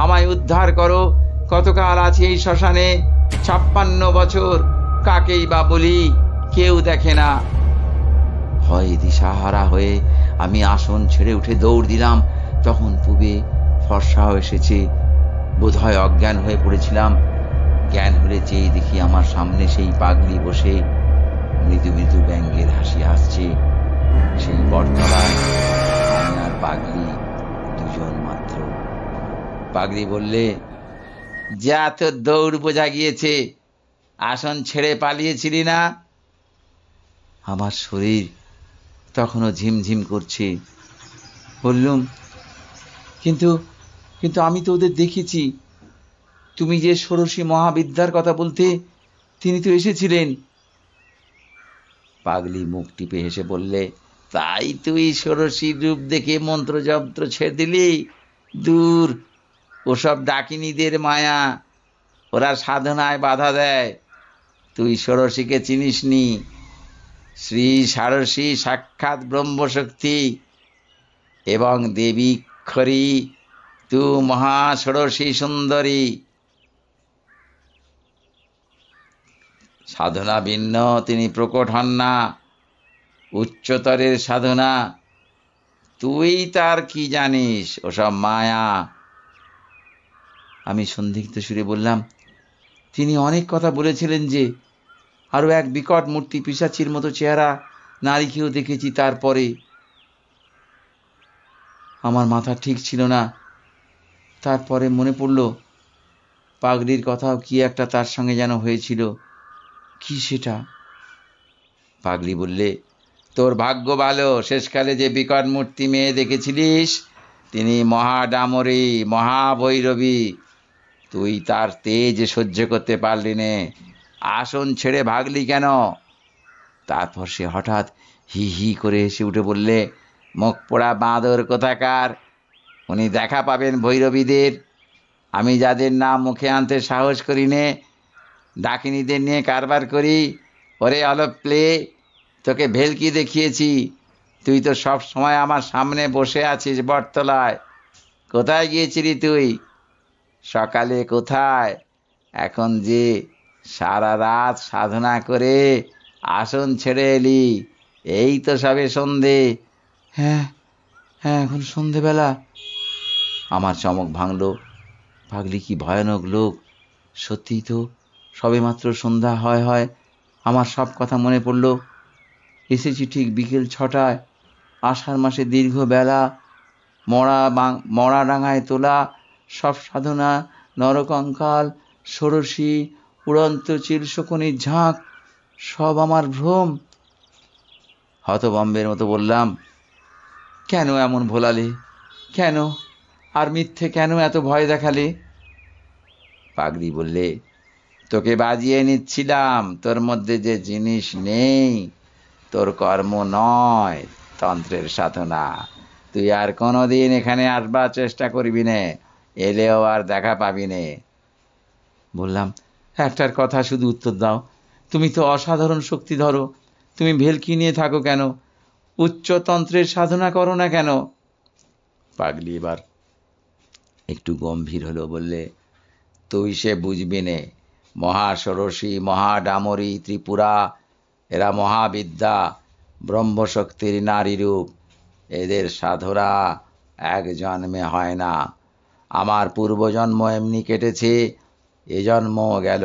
আমায় উদ্ধার করো। কতকাল আছি এই শ্মশানে? 56 বছর। কাকেই বা বলি, কেউ দেখে না। ভয়ে দিশাহারা হয়ে আমি আসন ছেড়ে উঠে দৌড় দিলাম। তখন পূবে ফর্সাও এসেছে। বোধহয় অজ্ঞান হয়ে পড়েছিলাম। জ্ঞান হলে চেয়ে দেখি আমার সামনে সেই পাগলি বসে মৃদু মৃদু ব্যঙ্গের হাসি আসছে। সেই বটতলায় আমি আর পাগলি দুজন মাত্র। পাগলি বললে, যা তোর দৌড় বোঝা গিয়েছে, আসন ছেড়ে পালিয়েছিলি না? আমার শরীর তখনও ঝিমঝিম করছে। বললুম, কিন্তু কিন্তু আমি তো ওদের দেখেছি। তুমি যে ষোড়শী মহাবিদ্যার কথা বলতে, তিনি তো এসেছিলেন। পাগলি মুখ টিপে হেসে বললে, তাই তুই ষোড়শীর রূপ দেখে মন্ত্রযন্ত্র ছেড়ে দিলি? দূর, ওসব ডাকিনীদের মায়া, ওরা সাধনায় বাধা দেয়। তুই ষোড়শীকে চিনিসনি। শ্রী ষাড়শী সাক্ষাৎ ব্রহ্মশক্তি এবং দেবী খরি, তু মহা ষোড়শী সুন্দরী। সাধনা ভিন্ন, তিনি প্রকট হন না। উচ্চতরের সাধনা। তুই তার কি জানিস? ওসব মায়া। আমি সন্দিগ্ধ সুরে বললাম, তিনি অনেক কথা বলেছিলেন যে আরো এক বিকট মূর্তি পিশাচির মতো চেহারা নারীকেও দেখেছি। তারপরে আমার মাথা ঠিক ছিল না। তারপরে মনে পড়ল পাগড়ির কথাও কি একটা তার সঙ্গে যেন হয়েছিল। কি সেটা? পাগলি বললে, তোর ভাগ্য ভালো, শেষকালে যে বিকট মূর্তি মেয়ে দেখেছিলিস তিনি মহাডামরী, মহাভৈরবী। তুই তার তেজ সহ্য করতে পারলি নে, আসন ছেড়ে ভাগলি কেন? তারপর সে হঠাৎ হি হি করে এসে উঠে বললে, মুখ পোড়া বাঁদর কোথাকার, উনি দেখা পাবেন ভৈরবীদের। আমি যাদের নাম মুখে আনতে সাহস করি নে, ডাকিনীদের নিয়ে কারবার করি। ওরে অলপ্লে, তোকে ভেলকি দেখিয়েছি, তুই তো সব সময় আমার সামনে বসে আছিস বটতলায়। কোথায় গিয়েছিলি তুই? সকালে কোথায়? এখন যে সারা রাত সাধনা করে আসন ছেড়ে এলি, এই তো সবে সন্ধে। হ্যাঁ হ্যাঁ, এখন সন্ধেবেলা। আমার চমক ভাঙল। পাগলি কি ভয়ানক লোক! সত্যিই তো সবেমাত্র সন্ধ্যা হয়। আমার সব কথা মনে পড়ল। এসেছি ঠিক বিকেল 6টায়, আষাঢ় মাসে দীর্ঘ বেলা, মরা ডাঙায় তোলা সব সাধনা, নরকঙ্কাল, ষোড়শী, উড়ন্ত চিল শকুনির ঝাঁক, সব আমার ভ্রম। হতভম্বের মতো বললাম, কেন এমন ভোলালে? কেন? আর মিথ্যে কেন এত ভয় দেখালে? পাগলি বললে, তোকে বাজিয়ে নিচ্ছিলাম। তোর মধ্যে যে জিনিস নেই, তোর কর্ম নয়, তন্ত্রের সাধনা। তুই আর কোনোদিন এখানে আসবার চেষ্টা করবি নে, এলেও আর দেখা পাবি নে। বললাম, একটার কথা শুধু উত্তর দাও। তুমি তো অসাধারণ শক্তি ধরো, তুমি ভেলকি নিয়ে থাকো কেন? উচ্চতন্ত্রের সাধনা করো না কেন? পাগলি এবার একটু গম্ভীর হলো, বললে, তুই সে বুঝবি নে। মহাষোড়শী, মহাডামরী, ত্রিপুরা, এরা মহাবিদ্যা, ব্রহ্মশক্তির নারী রূপ। এদের সাধনা এক জন্মে হয় না। আমার পূর্বজন্ম এমনি কেটেছে, এ জন্ম গেল।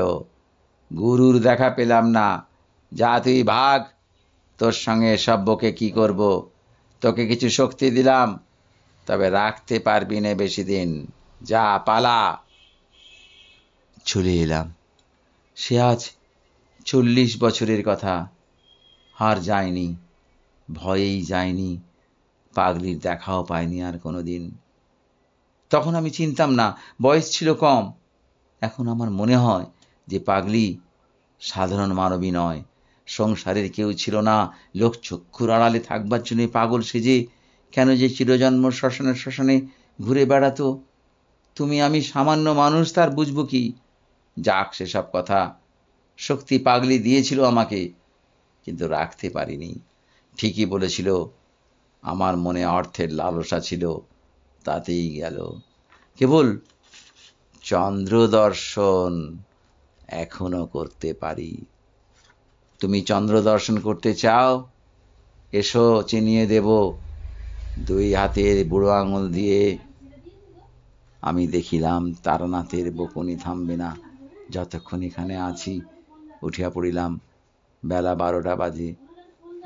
গুরুর দেখা পেলাম না। যা তুই ভাগ, তোর সঙ্গে এসব বকে কি করব? তোকে কিছু শক্তি দিলাম, তবে রাখতে পারবি না বেশি দিন। যা, পালা। চলে এলাম। সে আজ 40 বছরের কথা। আর যায়নি, ভয়েই যায়নি। পাগলির দেখাও পায়নি আর কোনোদিন। তখন আমি চিনতাম না, বয়স ছিল কম। এখন আমার মনে হয় যে পাগলি সাধারণ মানবী নয়। সংসারের কেউ ছিল না, লোক চক্ষুর আড়ালে থাকবার জন্য পাগল সেজে কেন যে চিরজন্ম শ্মশানে শ্মশানে ঘুরে বেড়াতো। তুমি আমি সামান্য মানুষ, তার বুঝবো কি? যাক সেসব কথা। শক্তি পাগলি দিয়েছিল আমাকে, কিন্তু রাখতে পারিনি। ঠিকই বলেছিল, আমার মনে অর্থের লালসা ছিল, তাতেই গেল। কেবল চন্দ্রদর্শন এখনো করতে পারি। তুমি চন্দ্র দর্শন করতে চাও? এসো, চিনিয়ে দেব। 2 হাতের বুড়ো আঙুল দিয়ে। আমি দেখিলাম তারানাথের বকুনি থামবে না যতক্ষণ এখানে আছি। উঠিয়া পড়িলাম। বেলা 12টা বাজে।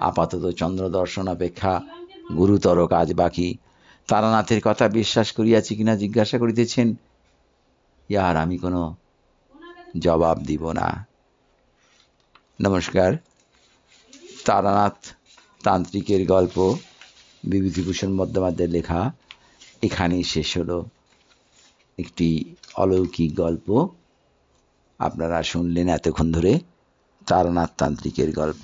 আপাতত চন্দ্র দর্শন অপেক্ষা গুরুতর কাজ বাকি। তারানাথের কথা বিশ্বাস করিয়াছি কিনা জিজ্ঞাসা করিতেছেন? ইয়ার আমি কোনো জবাব দিব না। নমস্কার। তারানাথ তান্ত্রিকের গল্প বিভূতিভূষণ বন্দ্যোপাধ্যায়ের লেখা এখানেই শেষ হলো। একটি অলৌকিক গল্প আপনারা শুনলেন এতক্ষণ ধরে, তারানাথ তান্ত্রিকের গল্প।